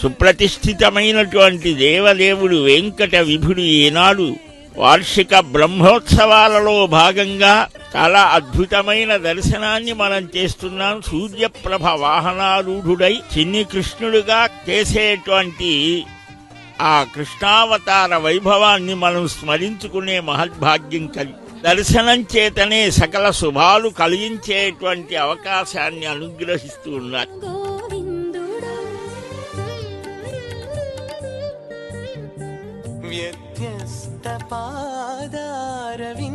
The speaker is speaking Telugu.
సుప్రతిష్ఠితమైనటువంటి దేవదేవుడు వెంకట విభుడు ఈనాడు వార్షిక బ్రహ్మోత్సవాలలో భాగంగా చాలా అద్భుతమైన దర్శనాన్ని మనం చేస్తున్నాం. సూర్యప్రభ వాహనారూఢుడై చిన్ని కృష్ణుడుగా చేసేటువంటి ఆ కృష్ణావతార వైభవాన్ని మనం స్మరించుకునే మహద్భాగ్యం దర్శనం చేతనే సకల శుభాలు కలిగించేటువంటి అవకాశాన్ని అనుగ్రహిస్తూ ఉన్నారు. వ్యత్యస్త పాదారవి